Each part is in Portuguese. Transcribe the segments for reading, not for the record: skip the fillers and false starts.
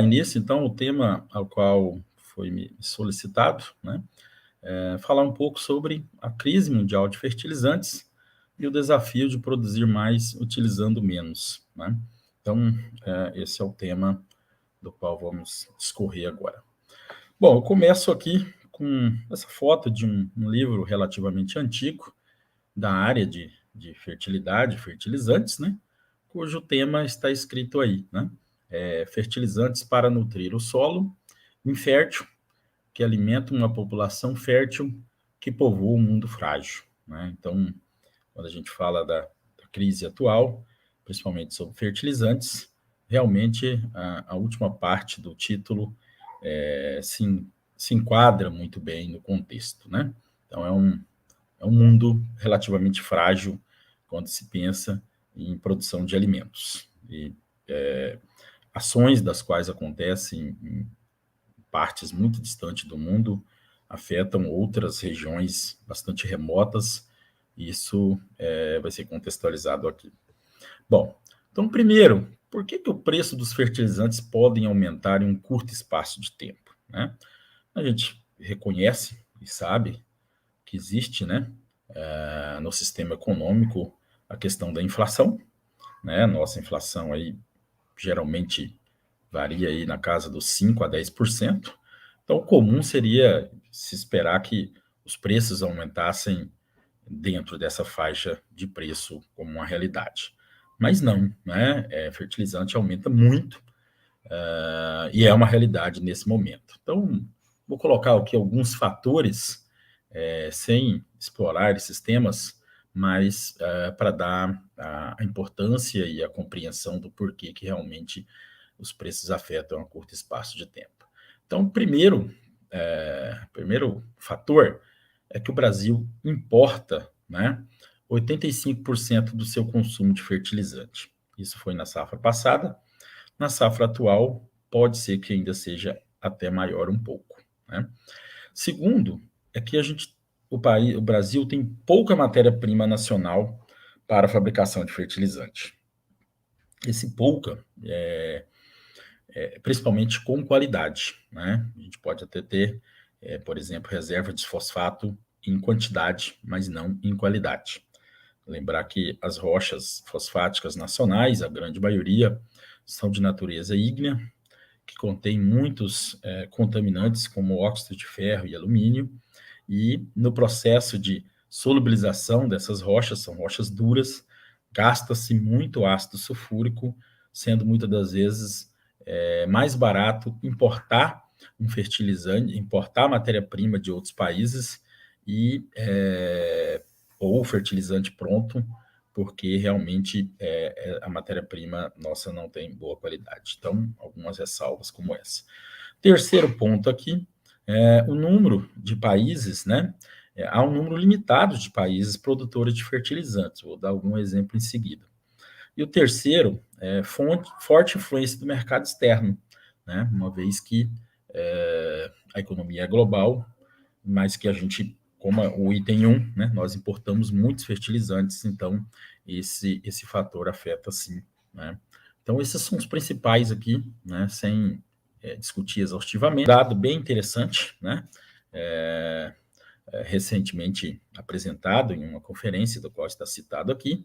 Início, então, o tema ao qual foi me solicitado, né, é falar um pouco sobre a crise mundial de fertilizantes e o desafio de produzir mais utilizando menos, né? Então, esse é o tema do qual vamos discorrer agora. Bom, eu começo aqui com essa foto de um livro relativamente antigo da área de fertilidade, fertilizantes, né? Cujo tema está escrito aí, né? Fertilizantes para nutrir o solo infértil, que alimenta uma população fértil que povoa um mundo frágil, né? Então, quando a gente fala da crise atual, principalmente sobre fertilizantes, realmente a última parte do título se enquadra muito bem no contexto, né? Então, é um mundo relativamente frágil quando se pensa em produção de alimentos. E ações das quais acontecem em partes muito distantes do mundo afetam outras regiões bastante remotas, e isso vai ser contextualizado aqui. Bom, então, primeiro, por que o preço dos fertilizantes podem aumentar em um curto espaço de tempo, né? A gente reconhece e sabe que existe, né, no sistema econômico a questão da inflação, né? Nossa inflação aí geralmente varia aí na casa dos 5 a 10%. Então, o comum seria se esperar que os preços aumentassem dentro dessa faixa de preço como uma realidade. Mas não, né? Fertilizante aumenta muito e é uma realidade nesse momento. Então, vou colocar aqui alguns fatores, sem explorar esses temas, mas para dar a importância e a compreensão do porquê que realmente os preços afetam a curto espaço de tempo. Então, primeiro fator é que o Brasil importa, né, 85% do seu consumo de fertilizante. Isso foi na safra passada. Na safra atual, pode ser que ainda seja até maior um pouco, né? Segundo, é que o Brasil tem pouca matéria-prima nacional para a fabricação de fertilizante. Esse pouca principalmente com qualidade, né? A gente pode até ter, por exemplo, reserva de fosfato em quantidade, mas não em qualidade. Lembrar que as rochas fosfáticas nacionais, a grande maioria, são de natureza ígnea, que contém muitos contaminantes, como óxido de ferro e alumínio, e no processo de solubilização dessas rochas, são rochas duras, gasta-se muito ácido sulfúrico, sendo muitas das vezes mais barato importar um fertilizante, importar matéria-prima de outros países ou fertilizante pronto, porque realmente a matéria-prima nossa não tem boa qualidade. Então, algumas ressalvas como essa. Terceiro ponto aqui, o número de países, né? Há um número limitado de países produtores de fertilizantes. Vou dar algum exemplo em seguida. E o terceiro forte influência do mercado externo, né? Uma vez que a economia é global, mas que a gente, como o item 1, né, nós importamos muitos fertilizantes, então esse fator afeta sim, né? Então, esses são os principais aqui, né, sem discutir exaustivamente. Dado bem interessante, né, recentemente apresentado em uma conferência, do qual está citado aqui,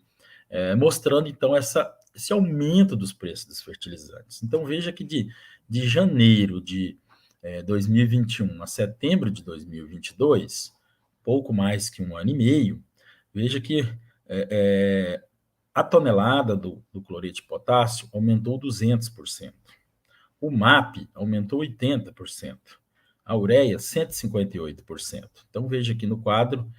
mostrando, então, esse aumento dos preços dos fertilizantes. Então, veja que de janeiro de 2021 a setembro de 2022, pouco mais que um ano e meio, veja que a tonelada do cloreto de potássio aumentou 200%. O MAP aumentou 80%. A ureia, 158%. Então, veja aqui no quadro,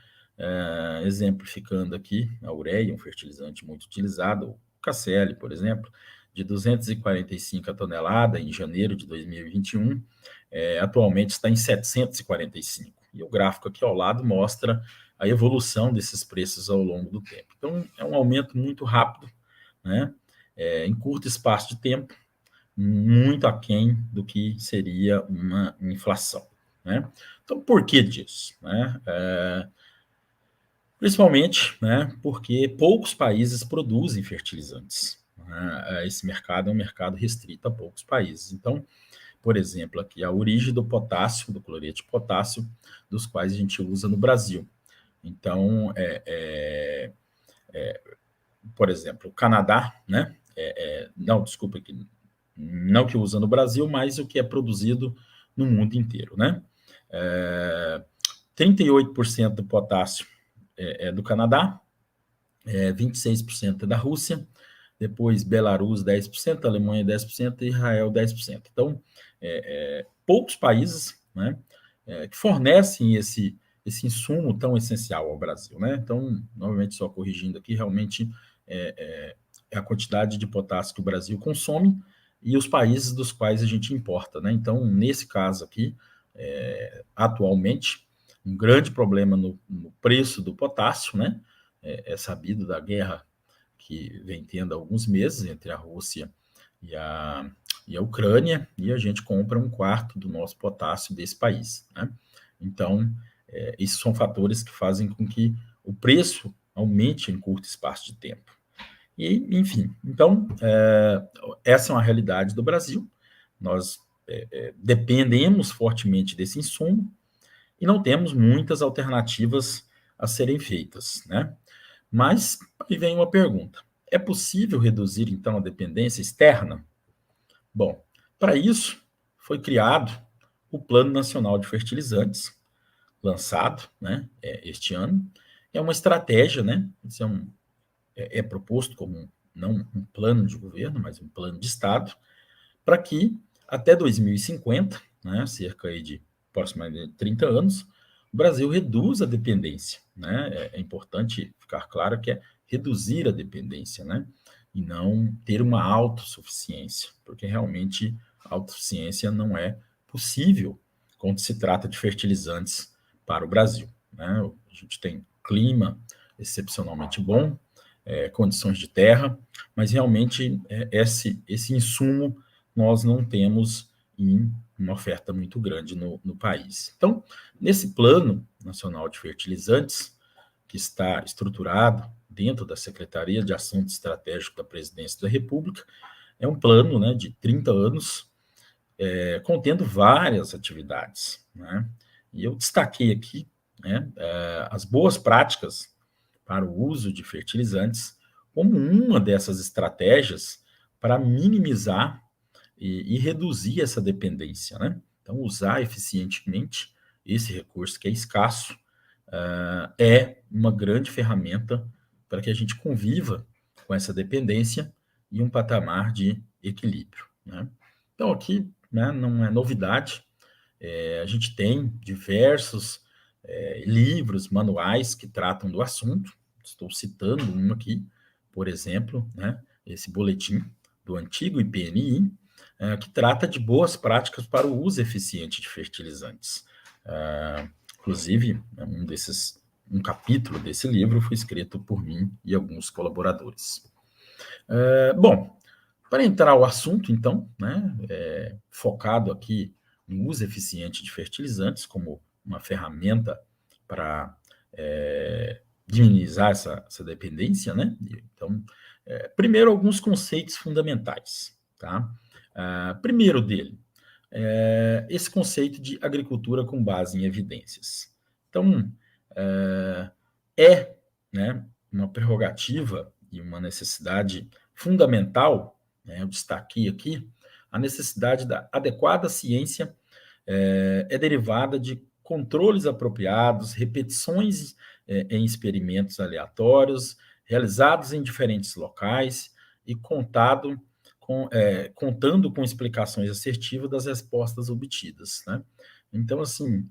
exemplificando aqui, a ureia, um fertilizante muito utilizado, o KCl, por exemplo, de 245 a tonelada em janeiro de 2021, atualmente está em 745. E o gráfico aqui ao lado mostra a evolução desses preços ao longo do tempo. Então, é um aumento muito rápido, né? Em curto espaço de tempo, muito aquém do que seria uma inflação, né? Então, por que disso, né? Principalmente, né, porque poucos países produzem fertilizantes. né? Esse mercado é um mercado restrito a poucos países. Então, por exemplo, aqui a origem do potássio, do cloreto de potássio, dos quais a gente usa no Brasil. Então, por exemplo, o Canadá, né? Não, desculpa, não que usa no Brasil, mas o que é produzido no mundo inteiro, né? 38% do potássio é do Canadá, 26% é da Rússia, depois Belarus 10%, Alemanha 10% e Israel 10%. Então, poucos países, né, que fornecem esse insumo tão essencial ao Brasil, né? Então, novamente, só corrigindo aqui, realmente é a quantidade de potássio que o Brasil consome e os países dos quais a gente importa, né? Então, nesse caso aqui, atualmente, um grande problema no preço do potássio, né? É sabido da guerra que vem tendo há alguns meses entre a Rússia e a Ucrânia, e a gente compra um quarto do nosso potássio desse país, né? Então, esses são fatores que fazem com que o preço aumente em curto espaço de tempo. E, enfim, então, essa é uma realidade do Brasil. Nós dependemos fortemente desse insumo e não temos muitas alternativas a serem feitas, né? Mas aí vem uma pergunta: é possível reduzir então a dependência externa? Bom, para isso foi criado o Plano Nacional de Fertilizantes, lançado, né, este ano. É uma estratégia, né? Isso é proposto como não um plano de governo, mas um plano de Estado, para que até 2050, né, cerca aí de aproximadamente 30 anos, o Brasil reduza a dependência, né? É importante ficar claro que é reduzir a dependência, né? E não ter uma autossuficiência, porque realmente a autossuficiência não é possível quando se trata de fertilizantes para o Brasil, né? A gente tem clima excepcionalmente bom, condições de terra, mas realmente esse insumo nós não temos em uma oferta muito grande no país. Então, nesse Plano Nacional de Fertilizantes, que está estruturado dentro da Secretaria de Assuntos Estratégicos da Presidência da República, é um plano, né, de 30 anos, contendo várias atividades, né? E eu destaquei aqui, né, as boas práticas para o uso de fertilizantes como uma dessas estratégias para minimizar e reduzir essa dependência, né? Então, usar eficientemente esse recurso que é escasso é uma grande ferramenta para que a gente conviva com essa dependência e um patamar de equilíbrio, né? Então, aqui, né, não é novidade, a gente tem diversos livros, manuais que tratam do assunto. Estou citando um aqui, por exemplo, né, esse boletim do antigo IPNI, que trata de boas práticas para o uso eficiente de fertilizantes. Inclusive, um capítulo desse livro foi escrito por mim e alguns colaboradores. Bom, para entrar ao assunto, então, né, focado aqui no uso eficiente de fertilizantes como uma ferramenta para minimizar essa dependência, né? Então, primeiro, alguns conceitos fundamentais, tá? Primeiro dele, esse conceito de agricultura com base em evidências. Então, né, uma prerrogativa e uma necessidade fundamental, né, eu destaquei aqui, a necessidade da adequada ciência derivada de controles apropriados, repetições em experimentos aleatórios, realizados em diferentes locais e contando com explicações assertivas das respostas obtidas, né? Então, assim,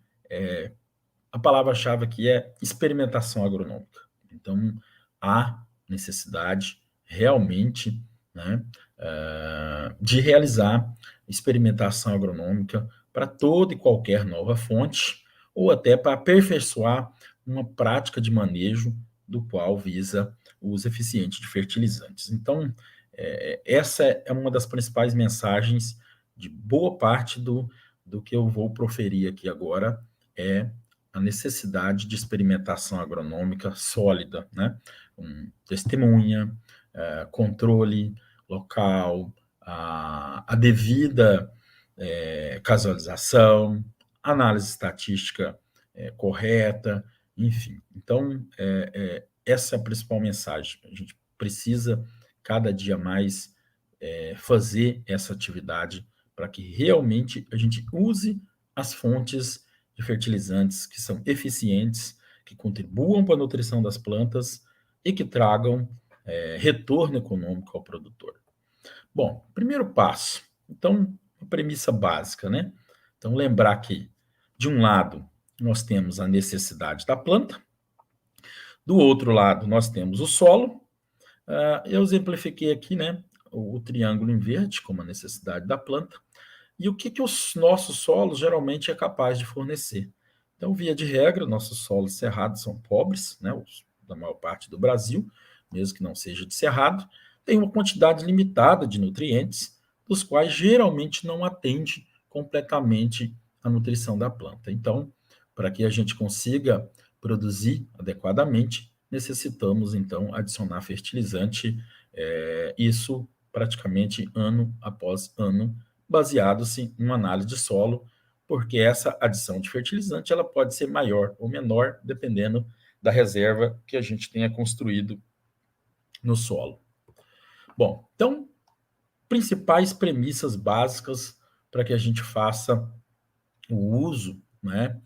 a palavra-chave aqui é experimentação agronômica. Então, há necessidade realmente, né, de realizar experimentação agronômica para toda e qualquer nova fonte, ou até para aperfeiçoar uma prática de manejo do qual visa o uso eficiente de fertilizantes. Então, essa é uma das principais mensagens de boa parte do que eu vou proferir aqui agora, a necessidade de experimentação agronômica sólida, né? Testemunha, controle, local, a devida casualização, análise estatística correta, enfim. Então, essa é a principal mensagem. A gente precisa, cada dia mais, fazer essa atividade para que realmente a gente use as fontes de fertilizantes que são eficientes, que contribuam para a nutrição das plantas e que tragam retorno econômico ao produtor. Bom, primeiro passo. Então, a premissa básica, né? Então, lembrar que, de um lado, nós temos a necessidade da planta, do outro lado, nós temos o solo. Eu exemplifiquei aqui, né, o triângulo em verde, como a necessidade da planta, e o que os nossos solos geralmente é capaz de fornecer. Então, via de regra, nossos solos cerrados são pobres, né, da maior parte do Brasil, mesmo que não seja de cerrado, tem uma quantidade limitada de nutrientes, dos quais geralmente não atende completamente a nutrição da planta. Então, para que a gente consiga produzir adequadamente, necessitamos, então, adicionar fertilizante, isso praticamente ano após ano, baseado-se em uma análise de solo, porque essa adição de fertilizante ela pode ser maior ou menor, dependendo da reserva que a gente tenha construído no solo. Bom, então, principais premissas básicas para que a gente faça o uso, né,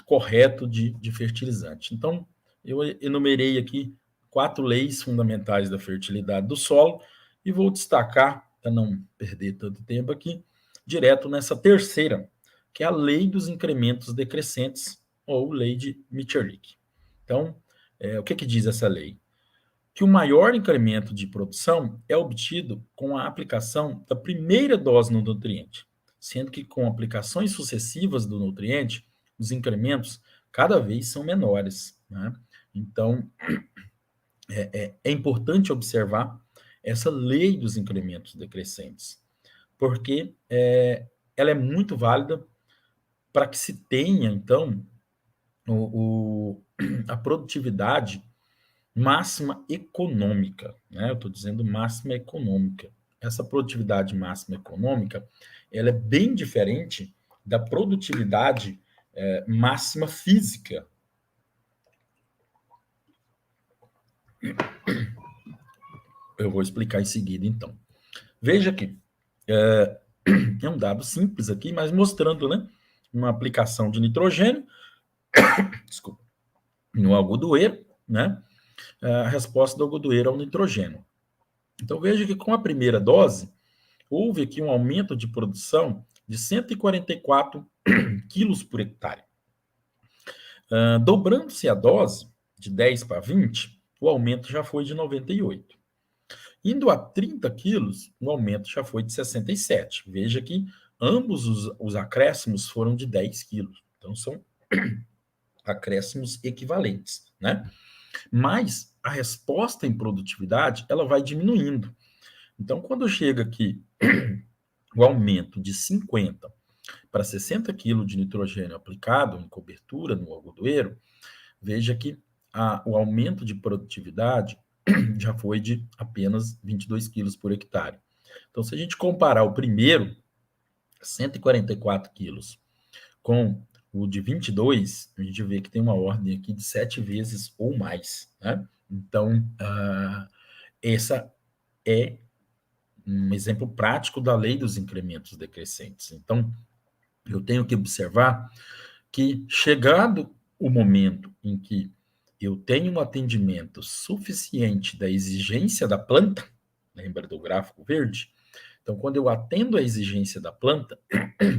correto de fertilizante. Então, eu enumerei aqui 4 leis fundamentais da fertilidade do solo e vou destacar, para não perder tanto tempo aqui, direto nessa terceira, que é a lei dos incrementos decrescentes, ou lei de Mitscherlich. Então, o que diz essa lei? Que o maior incremento de produção é obtido com a aplicação da primeira dose no nutriente, sendo que com aplicações sucessivas do nutriente, os incrementos cada vez são menores, né? Então, é importante observar essa lei dos incrementos decrescentes, porque ela é muito válida para que se tenha, então, a produtividade máxima econômica, né? Eu estou dizendo máxima econômica. Essa produtividade máxima econômica, ela é bem diferente da produtividade máxima física. Eu vou explicar em seguida, então. Veja aqui, é um dado simples aqui, mas mostrando, né, uma aplicação de nitrogênio, desculpa, no algodoeiro, né, a resposta do algodoeiro ao nitrogênio. Então, veja que com a primeira dose, houve aqui um aumento de produção de 144 quilos por hectare. Dobrando-se a dose de 10 para 20, o aumento já foi de 98. Indo a 30 quilos, o aumento já foi de 67. Veja que ambos os acréscimos foram de 10 quilos. Então, são acréscimos equivalentes, né? Mas a resposta em produtividade, ela vai diminuindo. Então, quando chega aqui o aumento de 50 para 60 kg de nitrogênio aplicado em cobertura no algodoeiro, veja que o aumento de produtividade já foi de apenas 22 quilos por hectare. Então, se a gente comparar o primeiro, 144 quilos, com o de 22, a gente vê que tem uma ordem aqui de 7 vezes ou mais, né? Então, essa é um exemplo prático da lei dos incrementos decrescentes. Então, eu tenho que observar que, chegado o momento em que eu tenho um atendimento suficiente da exigência da planta, lembra do gráfico verde? Então, quando eu atendo a exigência da planta,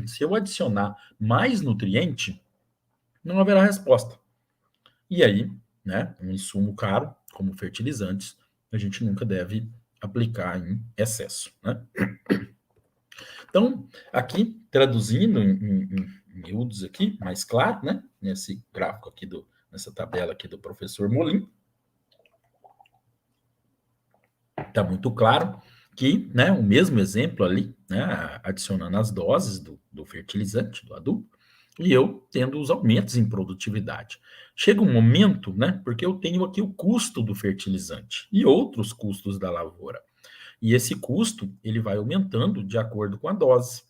se eu adicionar mais nutriente, não haverá resposta. E aí, né, um insumo caro, como fertilizantes, a gente nunca deve aplicar em excesso, né? Então, aqui, traduzindo em miúdos aqui, mais claro, né, nesse gráfico aqui, nessa tabela aqui do professor Molim, está muito claro que, né, o mesmo exemplo ali, né, adicionando as doses do fertilizante, do adubo, e eu tendo os aumentos em produtividade. Chega um momento, né, porque eu tenho aqui o custo do fertilizante e outros custos da lavoura. E esse custo, ele vai aumentando de acordo com a dose.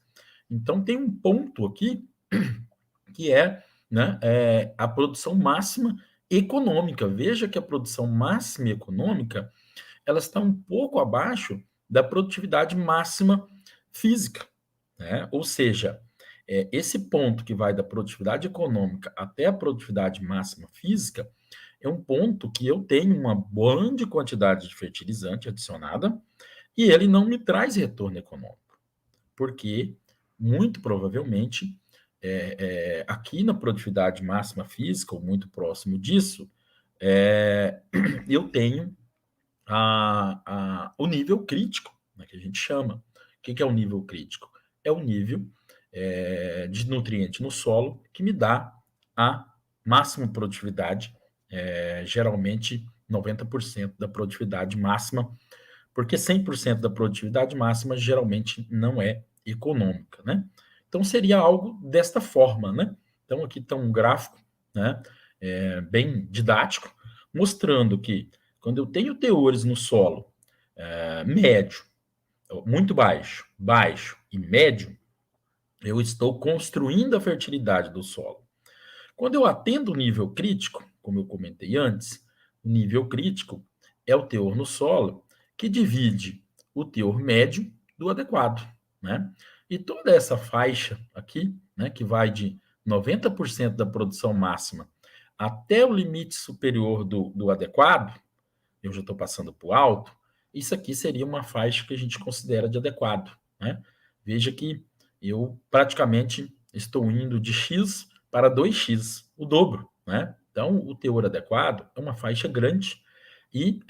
Então, tem um ponto aqui que é, né, a produção máxima econômica. Veja que a produção máxima econômica, ela está um pouco abaixo da produtividade máxima física, né? Ou seja, esse ponto que vai da produtividade econômica até a produtividade máxima física é um ponto que eu tenho uma grande quantidade de fertilizante adicionada e ele não me traz retorno econômico, porque muito provavelmente aqui na produtividade máxima física, ou muito próximo disso, eu tenho o nível crítico, né, que a gente chama. O que é o nível crítico? É o nível de nutriente no solo que me dá a máxima produtividade, geralmente 90% da produtividade máxima, porque 100% da produtividade máxima geralmente não é econômica, né? Então seria algo desta forma, né? Então aqui está um gráfico, né, bem didático, mostrando que quando eu tenho teores no solo médio, muito baixo, baixo e médio, eu estou construindo a fertilidade do solo. Quando eu atendo o nível crítico, como eu comentei antes, o nível crítico é o teor no solo que divide o teor médio do adequado, né? E toda essa faixa aqui, né, que vai de 90% da produção máxima até o limite superior do adequado, eu já estou passando para o alto, isso aqui seria uma faixa que a gente considera de adequado, né? Veja que eu praticamente estou indo de X para 2x, o dobro, né? Então, o teor adequado é uma faixa grande e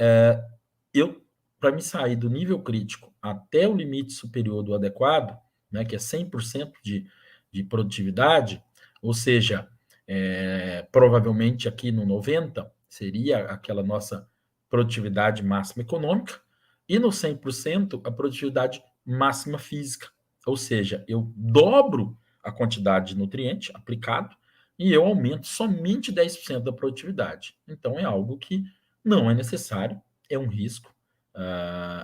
eu, para me sair do nível crítico até o limite superior do adequado, né, que é 100% de produtividade, ou seja, provavelmente aqui no 90 seria aquela nossa produtividade máxima econômica, e no 100% a produtividade máxima física. Ou seja, eu dobro a quantidade de nutriente aplicado e eu aumento somente 10% da produtividade. Então é algo que não é necessário, é um risco.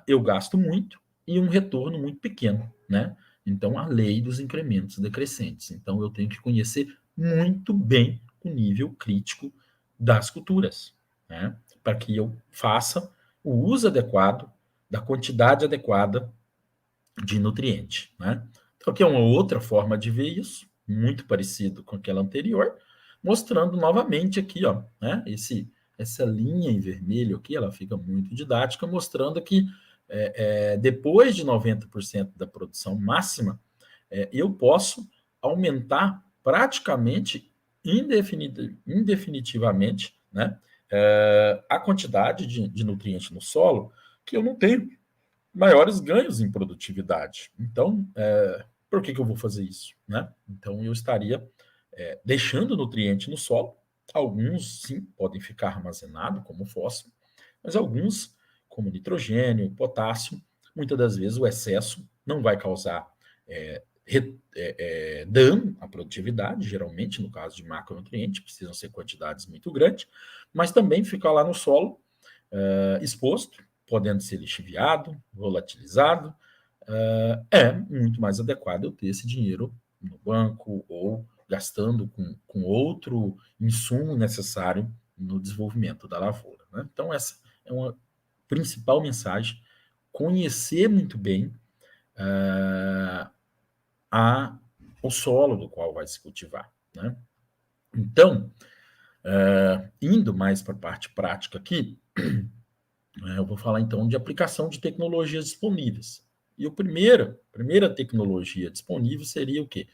Eu gasto muito e um retorno muito pequeno, né? Então, a lei dos incrementos decrescentes. Então, eu tenho que conhecer muito bem o nível crítico das culturas, né? Para que eu faça o uso adequado da quantidade adequada de nutriente, né? Então, aqui é uma outra forma de ver isso, muito parecido com aquela anterior, mostrando novamente aqui, ó, né? Essa linha em vermelho aqui, ela fica muito didática, mostrando que depois de 90% da produção máxima, eu posso aumentar praticamente indefinitivamente, né, a quantidade de nutrientes no solo, que eu não tenho maiores ganhos em produtividade. Então, por que eu vou fazer isso? Né? Então, eu estaria deixando nutriente no solo. Alguns, sim, podem ficar armazenados como fósforo, mas alguns, como nitrogênio, potássio, muitas das vezes o excesso não vai causar dano à produtividade, geralmente, no caso de macronutrientes, precisam ser quantidades muito grandes, mas também fica lá no solo exposto, podendo ser lixiviado, volatilizado. É muito mais adequado eu ter esse dinheiro no banco ou gastando com outro insumo necessário no desenvolvimento da lavoura. Né? Então, essa é uma principal mensagem: conhecer muito bem o solo do qual vai se cultivar. Né? Então, indo mais para a parte prática aqui, eu vou falar então de aplicação de tecnologias disponíveis. E a primeira tecnologia disponível seria o quê?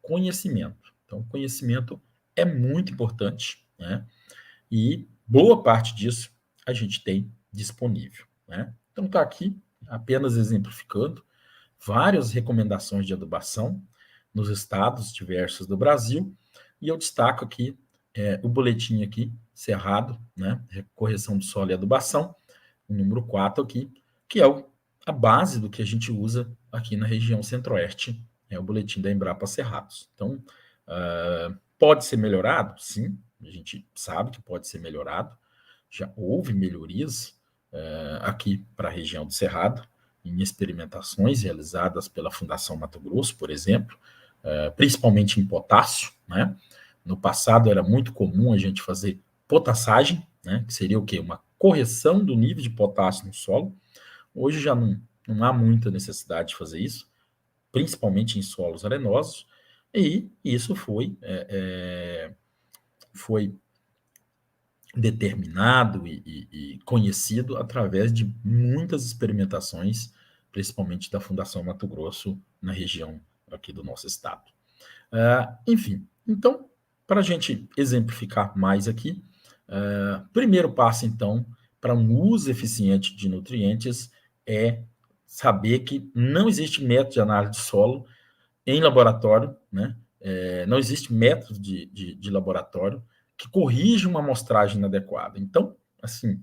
Conhecimento. Então, conhecimento é muito importante, né? E boa parte disso a gente tem disponível, né? Então, está aqui, apenas exemplificando, várias recomendações de adubação nos estados diversos do Brasil, e eu destaco aqui o boletim aqui, Cerrado, né? Correção do solo e adubação, o número 4 aqui, que é a base do que a gente usa aqui na região centro-oeste, é o boletim da Embrapa Cerrados. Então, pode ser melhorado? Sim, a gente sabe que pode ser melhorado. Já houve melhorias aqui para a região do Cerrado, em experimentações realizadas pela Fundação Mato Grosso, por exemplo, principalmente em potássio, né? No passado era muito comum a gente fazer potassagem, né? Que seria o quê? Uma correção do nível de potássio no solo. Hoje já não há muita necessidade de fazer isso, principalmente em solos arenosos, e isso foi determinado e conhecido através de muitas experimentações, principalmente da Fundação Mato Grosso, na região aqui do nosso estado. Enfim, então, para a gente exemplificar mais aqui, primeiro passo, então, para um uso eficiente de nutrientes é saber que não existe método de análise de solo em laboratório, né? Não existe método de laboratório que corrija uma amostragem inadequada. Então, assim,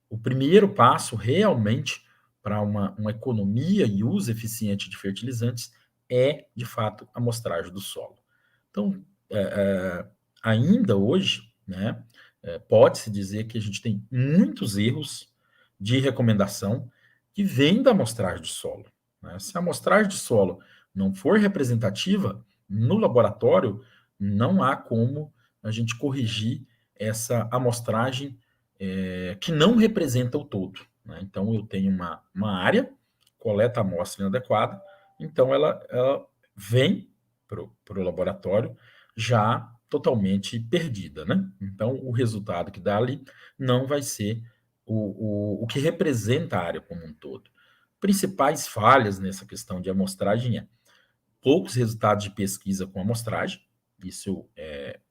o primeiro passo realmente para uma economia e uso eficiente de fertilizantes é, de fato, a amostragem do solo. Então, ainda hoje, né, pode-se dizer que a gente tem muitos erros de recomendação que vêm da amostragem de solo. Né? Se a amostragem de solo não for representativa, no laboratório não há como a gente corrigir essa amostragem que não representa o todo. Né? Então, eu tenho uma área, coleta a amostra inadequada, então ela vem para o laboratório já totalmente perdida. Né? Então, o resultado que dá ali não vai ser o que representa a área como um todo. Principais falhas nessa questão de amostragem poucos resultados de pesquisa com amostragem, isso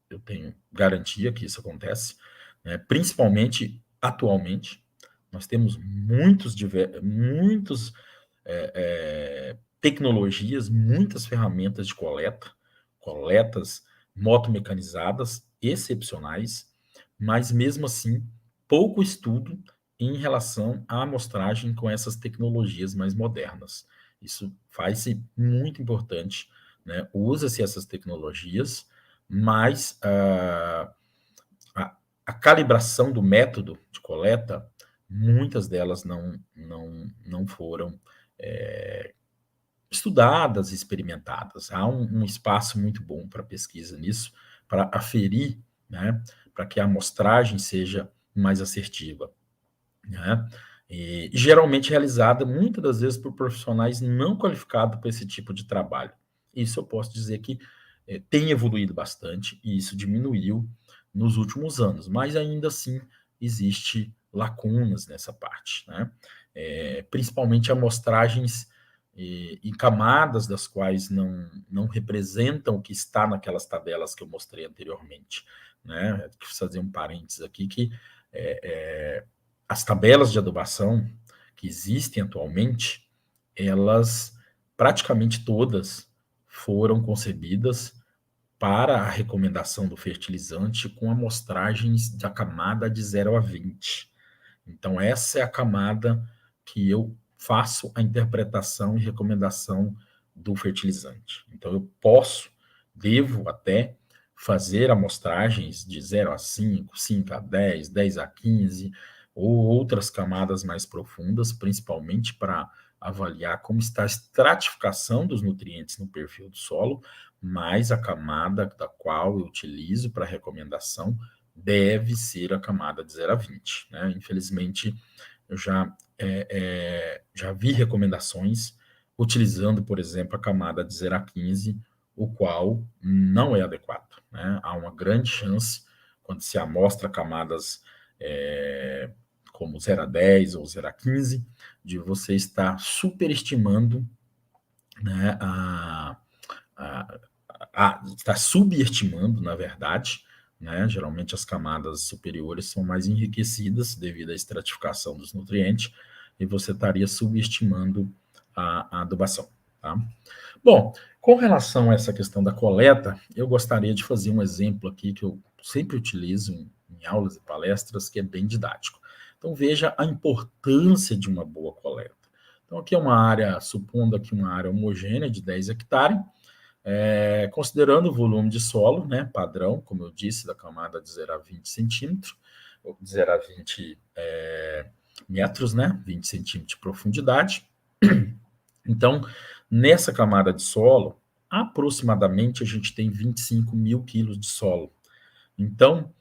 eu tenho garantia que isso acontece, né? Principalmente atualmente, nós temos muitos tecnologias, muitas ferramentas de coletas motomecanizadas excepcionais, mas mesmo assim, pouco estudo em relação à amostragem com essas tecnologias mais modernas. Isso faz-se muito importante, né? Usa-se essas tecnologias, mas a calibração do método de coleta, muitas delas não foram estudadas e experimentadas. Há um espaço muito bom para pesquisa nisso, para aferir, né, para que a amostragem seja mais assertiva. Né? E geralmente realizada, muitas das vezes, por profissionais não qualificados para esse tipo de trabalho. Isso eu posso dizer que tem evoluído bastante e isso diminuiu nos últimos anos, mas ainda assim existe lacunas nessa parte, né? Principalmente amostragens em camadas das quais não representam o que está naquelas tabelas que eu mostrei anteriormente, né? Vou fazer um parênteses aqui que as tabelas de adubação que existem atualmente, elas praticamente todas foram concebidas para a recomendação do fertilizante com amostragens da camada de 0 a 20. Então, essa é a camada que eu faço a interpretação e recomendação do fertilizante. Então, eu devo até fazer amostragens de 0 a 5, 5 a 10, 10 a 15, ou outras camadas mais profundas, principalmente para avaliar como está a estratificação dos nutrientes no perfil do solo, mas a camada da qual eu utilizo para recomendação deve ser a camada de 0 a 20. Né? Infelizmente, eu já vi recomendações utilizando, por exemplo, a camada de 0 a 15, o qual não é adequado. Né? Há uma grande chance, quando se amostra camadas como 0 a 10 ou 0 a 15, de você estar superestimando, né, está subestimando, na verdade, né? Geralmente as camadas superiores são mais enriquecidas devido à estratificação dos nutrientes e você estaria subestimando a adubação. Tá? Bom, com relação a essa questão da coleta, eu gostaria de fazer um exemplo aqui que eu sempre utilizo em aulas e palestras, que é bem didático. Então, veja a importância de uma boa coleta. Então, aqui é uma área, supondo aqui uma área homogênea de 10 hectares, considerando o volume de solo, né, padrão, como eu disse, da camada de 0 a 20 centímetros, de 0 a 20 metros, né? 20 centímetros de profundidade. Então, nessa camada de solo, aproximadamente a gente tem 25 mil quilos de solo. Então,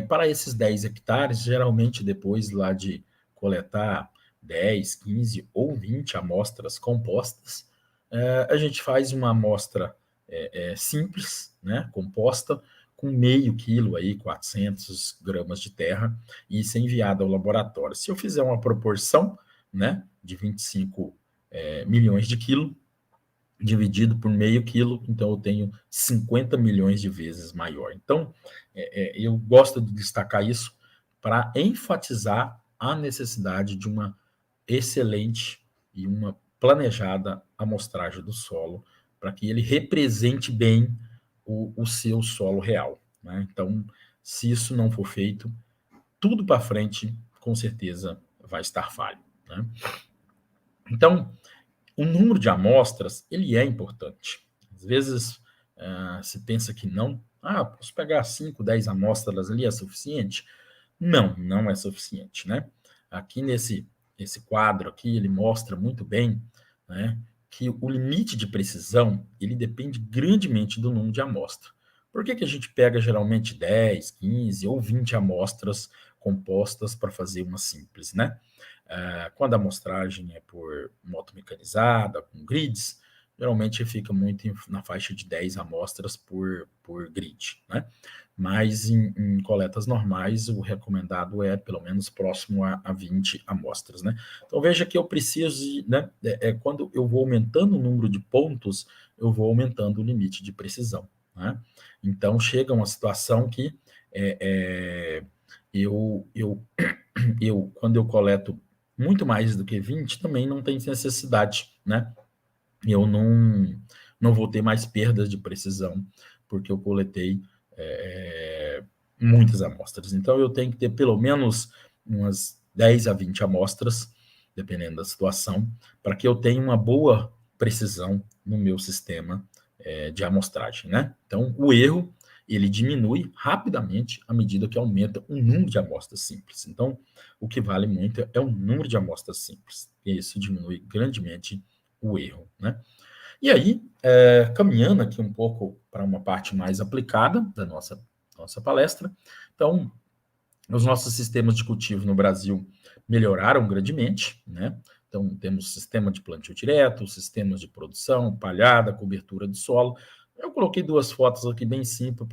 para esses 10 hectares, geralmente depois lá de coletar 10, 15 ou 20 amostras compostas, a gente faz uma amostra simples, né, composta, com meio quilo, aí, 400 gramas de terra, e isso é enviado ao laboratório. Se eu fizer uma proporção, né, de 25 milhões de quilos, dividido por meio quilo, então eu tenho 50 milhões de vezes maior. Então, eu gosto de destacar isso para enfatizar a necessidade de uma excelente e uma planejada amostragem do solo, para que ele represente bem o seu solo real, né? Então, se isso não for feito, tudo para frente, com certeza, vai estar falho, né? Então, o número de amostras, ele é importante. Às vezes, se pensa que não. Posso pegar 5, 10 amostras ali, é suficiente? Não, não é suficiente, né? Aqui esse quadro aqui, ele mostra muito bem, né, que o limite de precisão, ele depende grandemente do número de amostras. Por que que a gente pega geralmente 10, 15 ou 20 amostras compostas para fazer uma simples, né? Quando a amostragem é por moto mecanizada, com grids, geralmente fica muito na faixa de 10 amostras por grid, né? Mas em coletas normais, o recomendado é pelo menos próximo a 20 amostras, né? Então veja que eu preciso, né? Quando eu vou aumentando o número de pontos, eu vou aumentando o limite de precisão, né? Então chega uma situação que é, é, eu, eu, quando eu coleto muito mais do que 20, também não tem necessidade, né? Eu não vou ter mais perdas de precisão, porque eu coletei muitas amostras. Então, eu tenho que ter pelo menos umas 10 a 20 amostras, dependendo da situação, para que eu tenha uma boa precisão no meu sistema de amostragem, né? Então, o erro, ele diminui rapidamente à medida que aumenta o número de amostras simples. Então, o que vale muito é o número de amostras simples. E isso diminui grandemente o erro, né? E aí, caminhando aqui um pouco para uma parte mais aplicada da nossa palestra, então, os nossos sistemas de cultivo no Brasil melhoraram grandemente, né? Então, temos sistema de plantio direto, sistemas de produção, palhada, cobertura de solo. Eu coloquei duas fotos aqui bem simples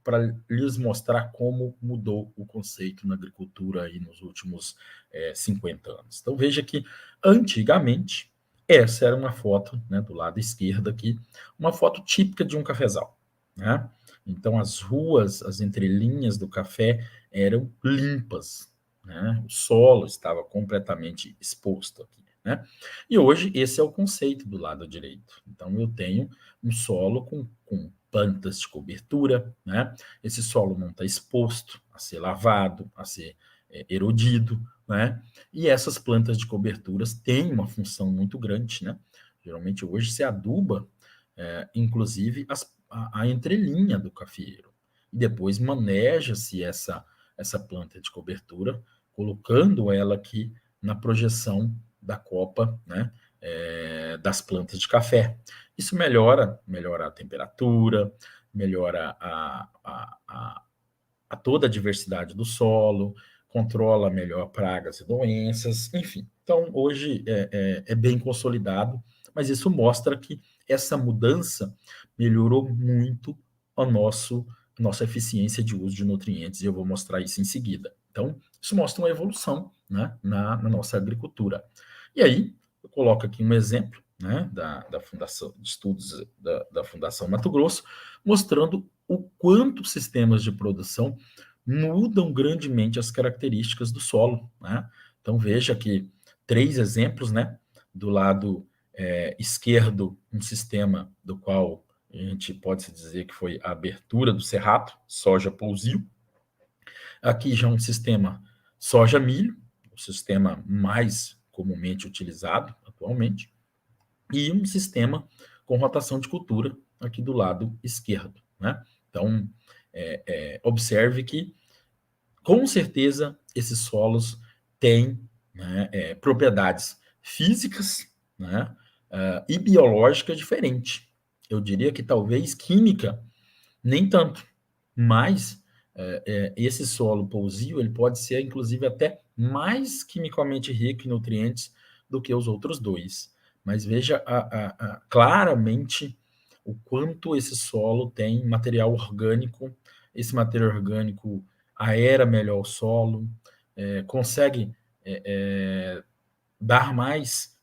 para lhes mostrar como mudou o conceito na agricultura aí nos últimos 50 anos. Então, veja que, antigamente, essa era uma foto, né, do lado esquerdo aqui, uma foto típica de um cafezal, né? Então, as ruas, as entrelinhas do café eram limpas, né? O solo estava completamente exposto aqui, né? E hoje esse é o conceito do lado direito. Então, eu tenho um solo com plantas de cobertura, né? Esse solo não está exposto a ser lavado, a ser erodido, né? E essas plantas de coberturas têm uma função muito grande, né? Geralmente hoje se aduba, inclusive, a entrelinha do cafeeiro. E depois maneja-se essa planta de cobertura, colocando ela aqui na projeção da copa, né, das plantas de café. Isso melhora a temperatura, melhora a toda a diversidade do solo, controla melhor pragas e doenças, enfim. Então, hoje é bem consolidado, mas isso mostra que essa mudança melhorou muito nossa eficiência de uso de nutrientes, e eu vou mostrar isso em seguida. Então, isso mostra uma evolução, né, na nossa agricultura. E aí, eu coloco aqui um exemplo, né, da Fundação de Estudos da Fundação Mato Grosso, mostrando o quanto sistemas de produção mudam grandemente as características do solo, né? Então, veja aqui 3 exemplos, né? Do lado esquerdo, um sistema do qual a gente pode se dizer que foi a abertura do cerrado, soja pousio. Aqui já um sistema soja-milho, o sistema mais comumente utilizado atualmente, e um sistema com rotação de cultura aqui do lado esquerdo, né? Então, observe que, com certeza, esses solos tem, né, propriedades físicas, né, e biológicas diferentes. Eu diria que talvez química nem tanto, mas esse solo pousio ele pode ser, inclusive, até mais quimicamente rico em nutrientes do que os outros dois. Mas veja claramente o quanto esse solo tem material orgânico. Esse material orgânico aera melhor o solo, consegue dar mais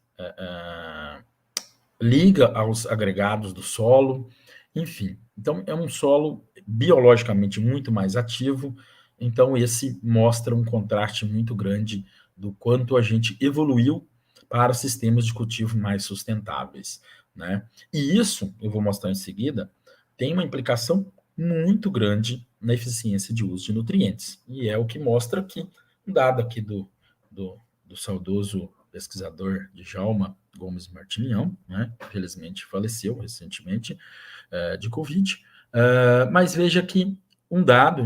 liga aos agregados do solo, enfim. Então, é um solo biologicamente muito mais ativo, então esse mostra um contraste muito grande do quanto a gente evoluiu para sistemas de cultivo mais sustentáveis, né? E isso, eu vou mostrar em seguida, tem uma implicação muito grande na eficiência de uso de nutrientes, e é o que mostra aqui, um dado aqui do saudoso pesquisador Djalma Gomes Martinião, né? Felizmente faleceu recentemente de Covid. Mas veja que um dado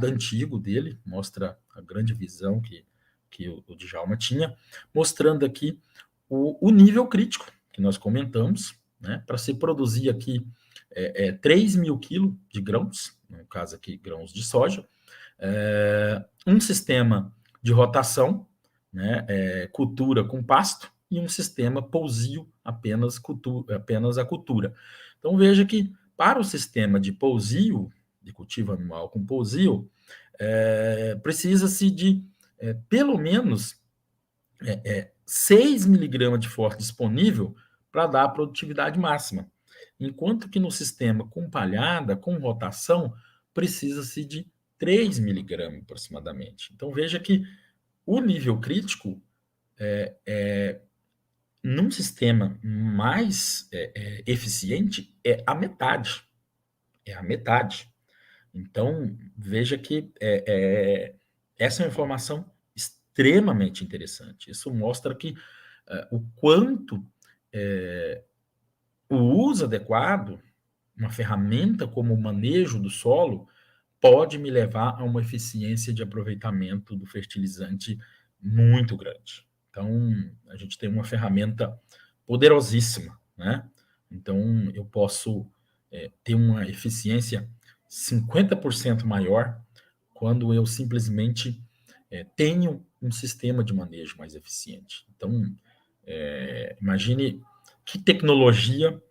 antigo dele, mostra a grande visão que o Djalma tinha, mostrando aqui o nível crítico que nós comentamos, né? Para se produzir aqui 3 mil quilos de grãos, no caso aqui grãos de soja, um sistema de rotação, né, cultura com pasto, e um sistema pousio, apenas a cultura. Então veja que para o sistema de pousio, de cultivo animal com pousio, precisa-se de pelo menos 6 miligramas de fósforo disponível para dar a produtividade máxima. Enquanto que no sistema com palhada, com rotação, precisa-se de 3 miligramas aproximadamente. Então veja que o nível crítico, num sistema mais eficiente, é a metade. É a metade. Então, veja que essa é uma informação extremamente interessante. Isso mostra que o quanto o uso adequado, uma ferramenta como o manejo do solo, pode me levar a uma eficiência de aproveitamento do fertilizante muito grande. Então, a gente tem uma ferramenta poderosíssima, né? Então, eu posso ter uma eficiência 50% maior quando eu simplesmente tenho um sistema de manejo mais eficiente. Então, imagine que tecnologia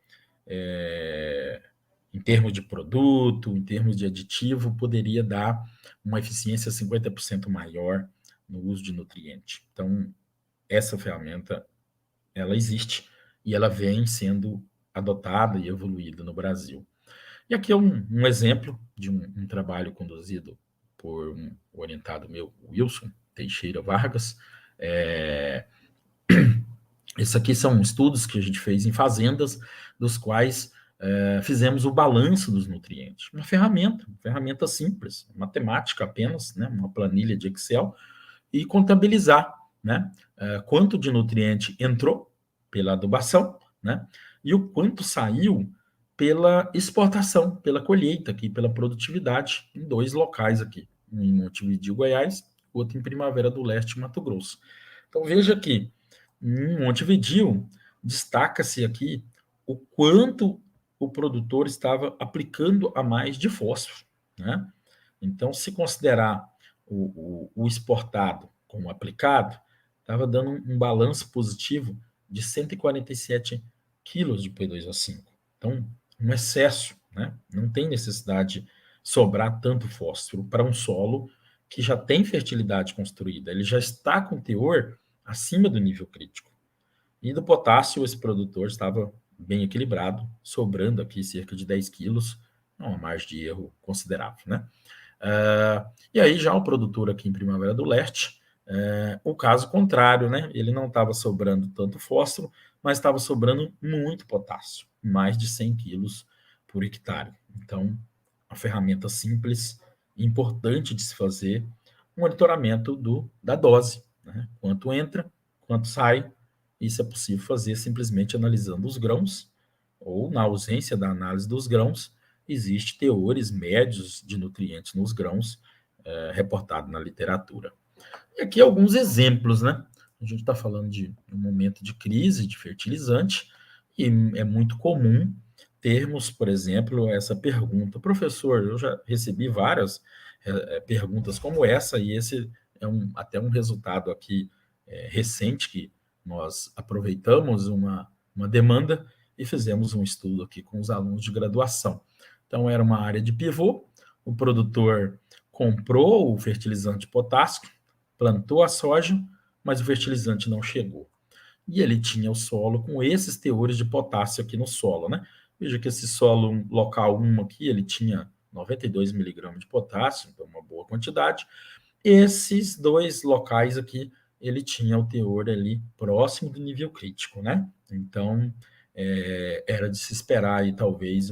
em termos de produto, em termos de aditivo, poderia dar uma eficiência 50% maior no uso de nutriente. Então, essa ferramenta, ela existe e ela vem sendo adotada e evoluída no Brasil. E aqui é um exemplo de um trabalho conduzido por um orientado meu, Wilson Teixeira Vargas. Esses aqui são estudos que a gente fez em fazendas, dos quais fizemos o balanço dos nutrientes. Uma ferramenta simples, matemática apenas, né, uma planilha de Excel, e contabilizar, né, quanto de nutriente entrou pela adubação, né, e o quanto saiu pela exportação, pela colheita aqui, pela produtividade, em 2 locais aqui, um em Montevidéu, Goiás, outro em Primavera do Leste, Mato Grosso. Então veja que em Montevidéu, destaca-se aqui o quanto o produtor estava aplicando a mais de fósforo, né? Então, se considerar o exportado como aplicado, estava dando um balanço positivo de 147 quilos de P2O5. Então, um excesso, né? Não tem necessidade de sobrar tanto fósforo para um solo que já tem fertilidade construída, ele já está com teor acima do nível crítico. E do potássio, esse produtor estava bem equilibrado, sobrando aqui cerca de 10 quilos, uma margem de erro considerável, né? E aí já o produtor aqui em Primavera do Leste, o caso contrário, né? Ele não estava sobrando tanto fósforo, mas estava sobrando muito potássio, mais de 100 quilos por hectare. Então, uma ferramenta simples, importante de se fazer, monitoramento da dose, né? Quanto entra, quanto sai. Isso é possível fazer simplesmente analisando os grãos, ou na ausência da análise dos grãos, existe teores médios de nutrientes nos grãos reportado na literatura. E aqui alguns exemplos, né? A gente está falando de um momento de crise de fertilizante e é muito comum termos, por exemplo, essa pergunta. Professor, eu já recebi várias perguntas como essa e esse é até um resultado aqui recente que nós aproveitamos uma demanda e fizemos um estudo aqui com os alunos de graduação. Então, era uma área de pivô, o produtor comprou o fertilizante potássico, plantou a soja, mas o fertilizante não chegou. E ele tinha o solo com esses teores de potássio aqui no solo, né? Veja que esse solo local 1 aqui, ele tinha 92 miligramas de potássio, então uma boa quantidade. Esses dois locais aqui, ele tinha o teor ali próximo do nível crítico, né? Então, era de se esperar aí talvez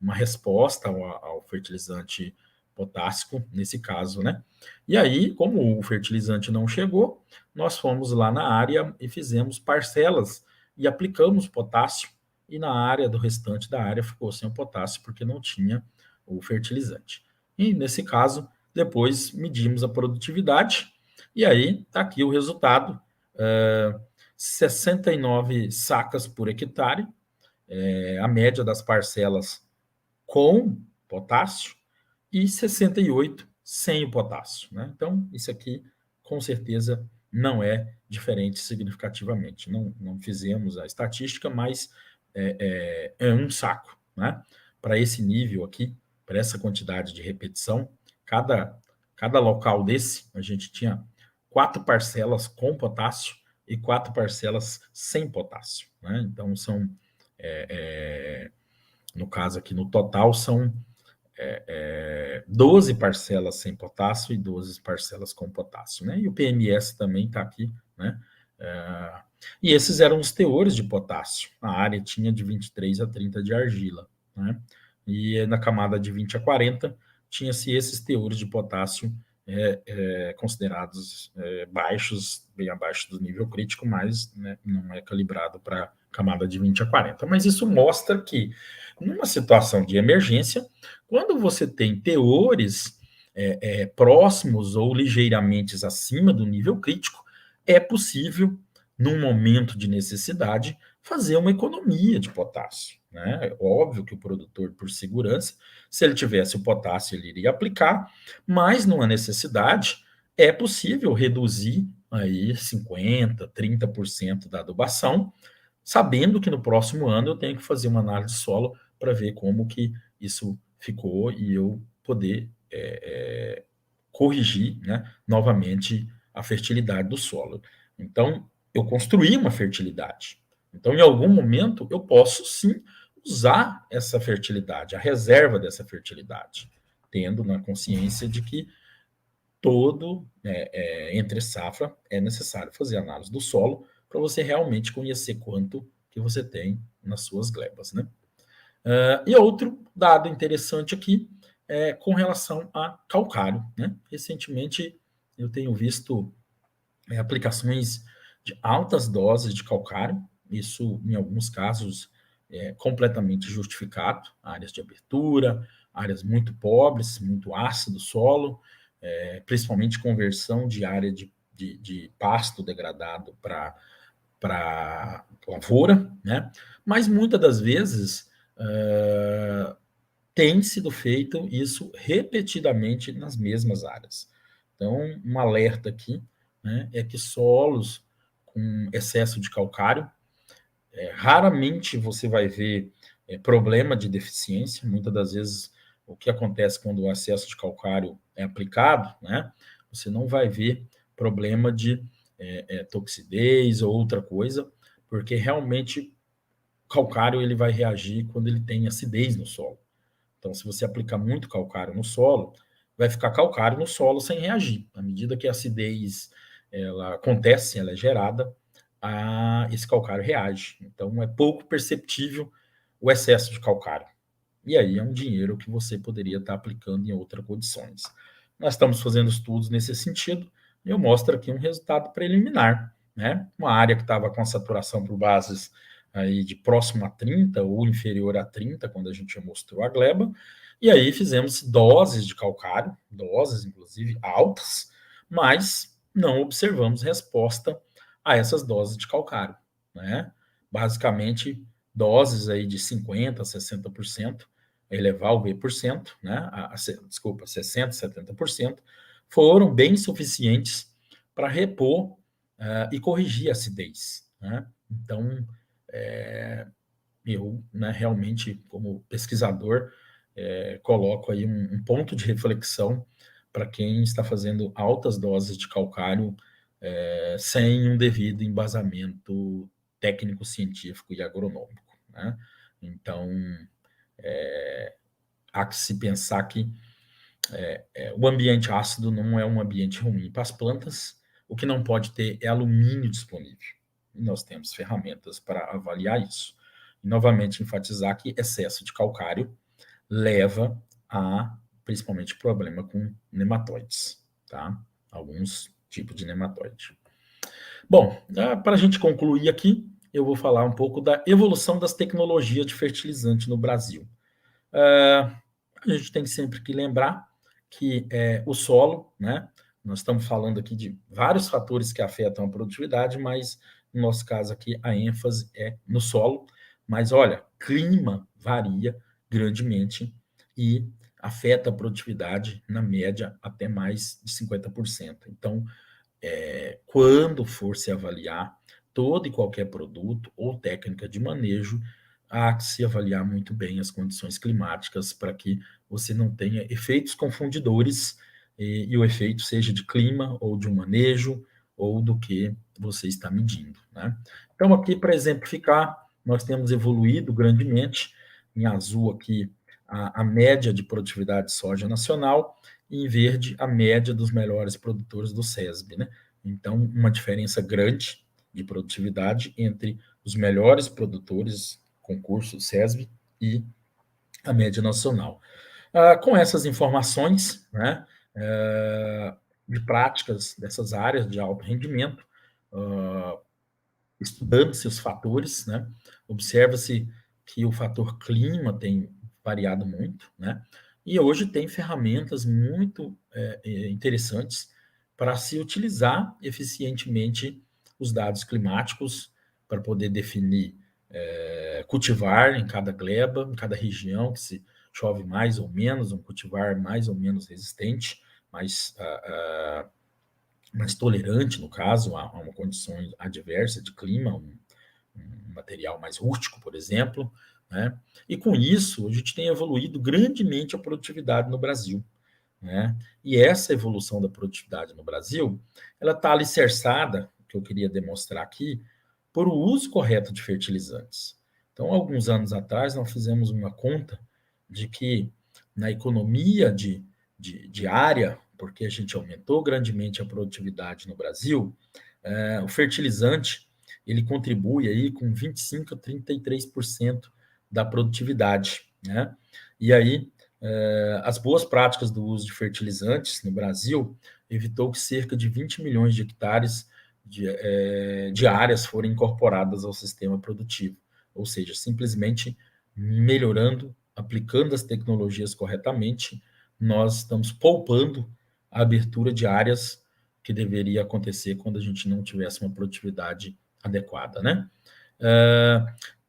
uma resposta ao fertilizante potássico, nesse caso, né? E aí, como o fertilizante não chegou, nós fomos lá na área e fizemos parcelas e aplicamos potássio, e na área do restante da área ficou sem o potássio porque não tinha o fertilizante. E nesse caso, depois medimos a produtividade, e aí está aqui o resultado: 69 sacas por hectare, a média das parcelas com potássio e 68 sem o potássio, né? Então, isso aqui com certeza não é diferente significativamente. Não fizemos a estatística, mas é um saco, né? Para esse nível aqui, para essa quantidade de repetição, cada local desse, a gente tinha 4 parcelas com potássio e 4 parcelas sem potássio, né? Então, no caso aqui, no total, são 12 parcelas sem potássio e 12 parcelas com potássio, né? E o PMS também está aqui, né? E esses eram os teores de potássio. A área tinha de 23 a 30 de argila, né? E na camada de 20 a 40 tinha-se esses teores de potássio considerados baixos, bem abaixo do nível crítico, mas, né, não é calibrado para camada de 20 a 40. Mas isso mostra que, numa situação de emergência, quando você tem teores próximos ou ligeiramente acima do nível crítico, é possível, num momento de necessidade, fazer uma economia de potássio, né? É óbvio que o produtor, por segurança, se ele tivesse o potássio, ele iria aplicar, mas numa necessidade é possível reduzir aí 50%, 30% da adubação, sabendo que no próximo ano eu tenho que fazer uma análise de solo para ver como que isso ficou e eu poder corrigir, né, novamente a fertilidade do solo. Então, eu construí uma fertilidade. Então, em algum momento, eu posso sim usar essa fertilidade, a reserva dessa fertilidade, tendo na consciência de que entre safra é necessário fazer análise do solo para você realmente conhecer quanto que você tem nas suas glebas, né? E outro dado interessante aqui é com relação a calcário, né? Recentemente eu tenho visto aplicações de altas doses de calcário, isso em alguns casos é completamente justificado, áreas de abertura, áreas muito pobres, muito ácido solo, principalmente conversão de área de pasto degradado para lavoura, né? Mas muitas das vezes tem sido feito isso repetidamente nas mesmas áreas. Então, um alerta aqui, né, é que solos com excesso de calcário, raramente você vai ver problema de deficiência. Muitas das vezes, o que acontece quando o excesso de calcário é aplicado, né, você não vai ver problema de toxidez ou outra coisa, porque realmente o calcário ele vai reagir quando ele tem acidez no solo. Então, se você aplicar muito calcário no solo, vai ficar calcário no solo sem reagir. À medida que a acidez ela acontece, ela é gerada, esse calcário reage. Então, é pouco perceptível o excesso de calcário. E aí é um dinheiro que você poderia estar aplicando em outras condições. Nós estamos fazendo estudos nesse sentido, e eu mostro aqui um resultado preliminar, né? Uma área que estava com a saturação por bases aí de próximo a 30 ou inferior a 30, quando a gente mostrou a gleba, e aí fizemos doses de calcário, doses inclusive altas, mas não observamos resposta a essas doses de calcário, né? Basicamente, doses aí de 50% a 60%, elevar o V%, né? Desculpa, 60%, 70%, foram bem suficientes para repor e corrigir a acidez, né? Então, eu, né, realmente, como pesquisador, coloco aí um ponto de reflexão para quem está fazendo altas doses de calcário sem um devido embasamento técnico, científico e agronômico, né? Então, há que se pensar que o ambiente ácido não é um ambiente ruim para as plantas, o que não pode ter é alumínio disponível. E nós temos ferramentas para avaliar isso. E, novamente, enfatizar que excesso de calcário leva a, principalmente, problema com nematóides, tá? Alguns tipos de nematóide. Bom, para a gente concluir aqui, eu vou falar um pouco da evolução das tecnologias de fertilizante no Brasil. A gente tem sempre que lembrar que o solo, né? Nós estamos falando aqui de vários fatores que afetam a produtividade, mas no nosso caso aqui a ênfase é no solo. Mas olha, clima varia grandemente e afeta a produtividade na média até mais de 50%. Então, quando for se avaliar todo e qualquer produto ou técnica de manejo, há que se avaliar muito bem as condições climáticas para que você não tenha efeitos confundidores e o efeito seja de clima ou de um manejo ou do que você está medindo, né? Então, aqui, para exemplificar, nós temos evoluído grandemente, em azul aqui, a média de produtividade de soja nacional, e em verde, a média dos melhores produtores do SESB, né? Então, uma diferença grande de produtividade entre os melhores produtores, concurso SESB, e a média nacional. Com essas informações, né, de práticas dessas áreas de alto rendimento, estudando-se os fatores, né, observa-se que o fator clima tem variado muito, né, e hoje tem ferramentas muito interessantes para se utilizar eficientemente os dados climáticos para poder definir cultivar em cada gleba, em cada região, que se chove mais ou menos, um cultivar mais ou menos resistente, mais, mais tolerante, no caso, a uma condição adversa de clima, um material mais rústico, por exemplo, né? E com isso, a gente tem evoluído grandemente a produtividade no Brasil, né? E essa evolução da produtividade no Brasil, ela está alicerçada, que eu queria demonstrar aqui, por o uso correto de fertilizantes. Então, alguns anos atrás, nós fizemos uma conta de que na economia de área, porque a gente aumentou grandemente a produtividade no Brasil, o fertilizante ele contribui aí com 25 a 33% da produtividade, né? E aí, as boas práticas do uso de fertilizantes no Brasil evitou que cerca de 20 milhões de hectares de áreas forem incorporadas ao sistema produtivo, ou seja, simplesmente melhorando, aplicando as tecnologias corretamente, nós estamos poupando a abertura de áreas que deveria acontecer quando a gente não tivesse uma produtividade adequada, né?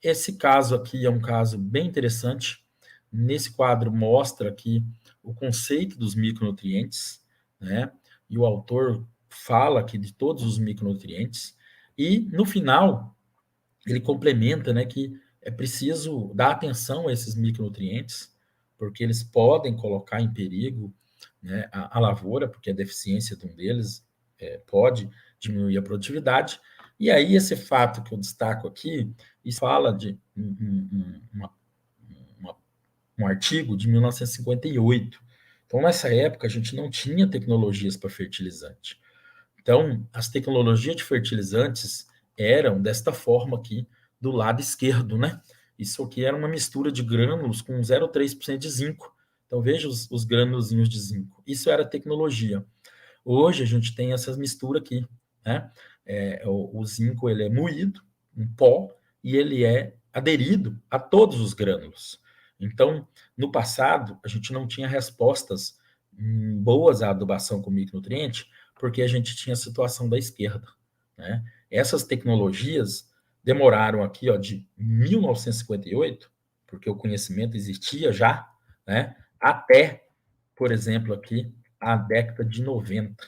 Esse caso aqui é um caso bem interessante. Nesse quadro mostra aqui o conceito dos micronutrientes, né? E o autor fala aqui de todos os micronutrientes, e no final ele complementa, né, que é preciso dar atenção a esses micronutrientes, porque eles podem colocar em perigo, né, a lavoura, porque a deficiência de um deles pode diminuir a produtividade. E aí esse fato que eu destaco aqui, isso fala de um artigo de 1958. Então, nessa época, a gente não tinha tecnologias para fertilizante. Então, as tecnologias de fertilizantes eram desta forma aqui, do lado esquerdo, né? Isso aqui era uma mistura de grânulos com 0,3% de zinco. Então, veja os grânulozinhos de zinco. Isso era tecnologia. Hoje, a gente tem essas misturas aqui, né? O zinco, ele é moído, um pó, e ele é aderido a todos os grânulos. Então, no passado, a gente não tinha respostas boas à adubação com micronutriente, porque a gente tinha a situação da esquerda, né? Essas tecnologias demoraram aqui, ó, de 1958, porque o conhecimento existia já, né? Até, por exemplo, aqui, a década de 90.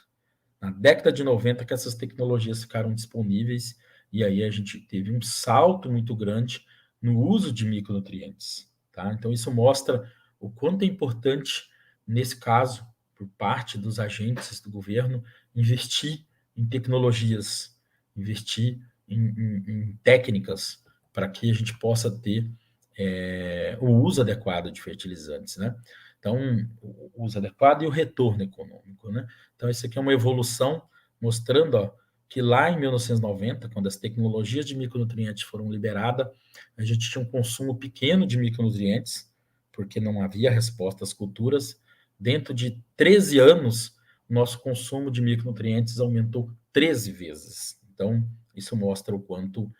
Na década de 90 que essas tecnologias ficaram disponíveis, e aí a gente teve um salto muito grande no uso de micronutrientes, tá? Então isso mostra o quanto é importante, nesse caso, por parte dos agentes do governo, investir em tecnologias, investir em técnicas para que a gente possa ter o uso adequado de fertilizantes, né? Então, o uso adequado e o retorno econômico, né? Então, isso aqui é uma evolução mostrando, ó, que lá em 1990, quando as tecnologias de micronutrientes foram liberadas, a gente tinha um consumo pequeno de micronutrientes, porque não havia resposta às culturas. Dentro de 13 anos, nosso consumo de micronutrientes aumentou 13 vezes. Então, isso mostra o quanto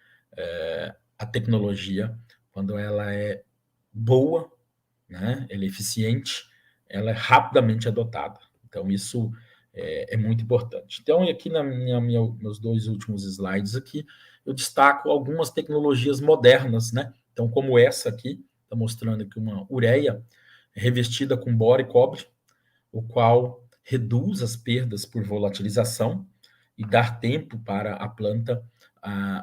a tecnologia, quando ela é boa, né, ela é eficiente, ela é rapidamente adotada. Então, isso é muito importante. Então, aqui meus dois últimos slides aqui, eu destaco algumas tecnologias modernas, né? Então, como essa aqui, está mostrando aqui uma ureia revestida com boro e cobre, o qual reduz as perdas por volatilização e dar tempo para a planta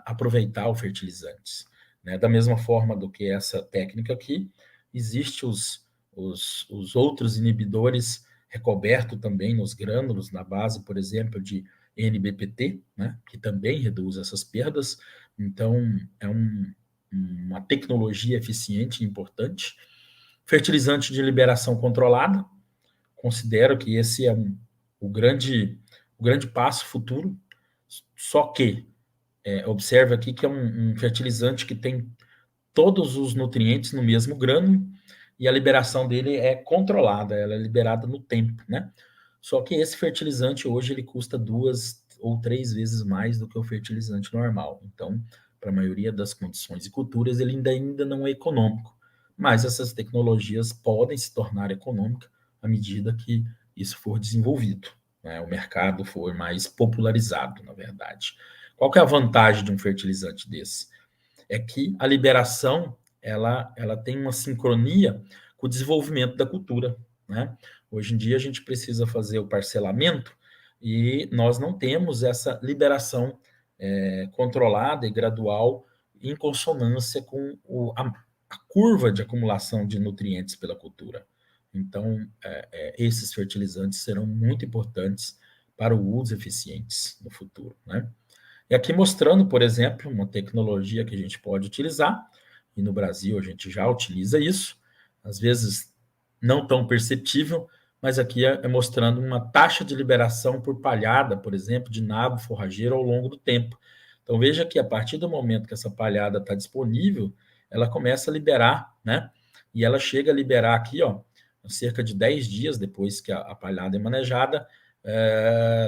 aproveitar os fertilizantes. Né? Da mesma forma do que essa técnica aqui, existem os outros inibidores recobertos também nos grânulos, na base, por exemplo, de NBPT, né? Que também reduz essas perdas. Então, é uma tecnologia eficiente e importante. Fertilizante de liberação controlada, considero que esse é o grande passo futuro, só que observe aqui que é um fertilizante que tem todos os nutrientes no mesmo grânulo e a liberação dele é controlada, ela é liberada no tempo, né? Só que esse fertilizante hoje ele custa 2 ou 3 vezes mais do que o fertilizante normal. Então, para a maioria das condições e culturas, ele ainda não é econômico. Mas essas tecnologias podem se tornar econômicas à medida que isso for desenvolvido, né? O mercado for mais popularizado, na verdade. Qual que é a vantagem de um fertilizante desse? É que a liberação ela tem uma sincronia com o desenvolvimento da cultura, né? Hoje em dia a gente precisa fazer o parcelamento e nós não temos essa liberação controlada e gradual em consonância com a curva de acumulação de nutrientes pela cultura. Então, esses fertilizantes serão muito importantes para o uso eficientes no futuro, né? E aqui mostrando, por exemplo, uma tecnologia que a gente pode utilizar, e no Brasil a gente já utiliza isso, às vezes não tão perceptível, mas aqui é mostrando uma taxa de liberação por palhada, por exemplo, de nabo forrageiro ao longo do tempo. Então veja que a partir do momento que essa palhada está disponível, ela começa a liberar, né? E ela chega a liberar aqui, ó, cerca de 10 dias depois que a palhada é manejada,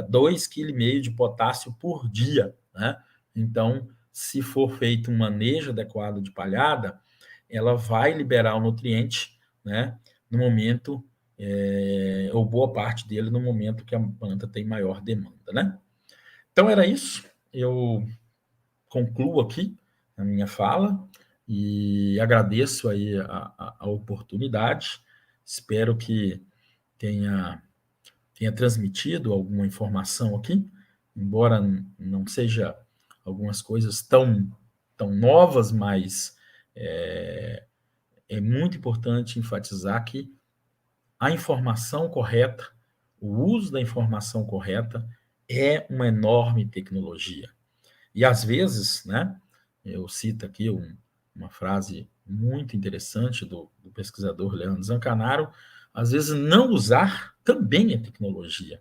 2,5 kg de potássio por dia, né? Então, se for feito um manejo adequado de palhada, ela vai liberar o nutriente, né? No momento, ou boa parte dele no momento que a planta tem maior demanda, né? Então era isso. Eu concluo aqui a minha fala e agradeço aí a oportunidade. Espero que tenha transmitido alguma informação aqui, embora não seja algumas coisas tão novas, mas é muito importante enfatizar que a informação correta, o uso da informação correta é uma enorme tecnologia. E às vezes, né, eu cito aqui uma frase muito interessante do pesquisador Leandro Zancanaro, às vezes não usar também é tecnologia.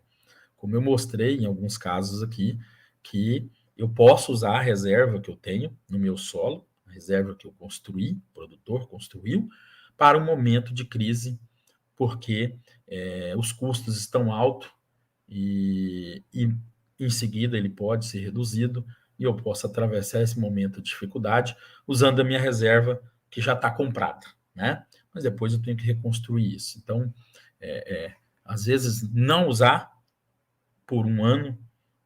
Como eu mostrei em alguns casos aqui, que eu posso usar a reserva que eu tenho no meu solo, a reserva que eu construí, o produtor construiu, para um momento de crise, porque os custos estão altos e em seguida ele pode ser reduzido e eu posso atravessar esse momento de dificuldade usando a minha reserva que já está comprada, né? Mas depois eu tenho que reconstruir isso. Então, às vezes, não usar por um ano,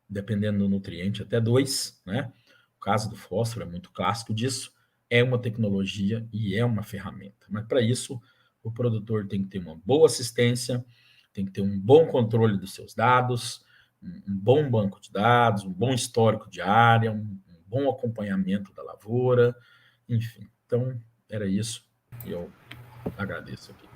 dependendo do nutriente, até 2, né? O caso do fósforo é muito clássico disso. É uma tecnologia e é uma ferramenta. Mas para isso, o produtor tem que ter uma boa assistência, tem que ter um bom controle dos seus dados, um bom banco de dados, um bom histórico de área, um bom acompanhamento da lavoura, enfim. Então, era isso. E eu agradeço aqui.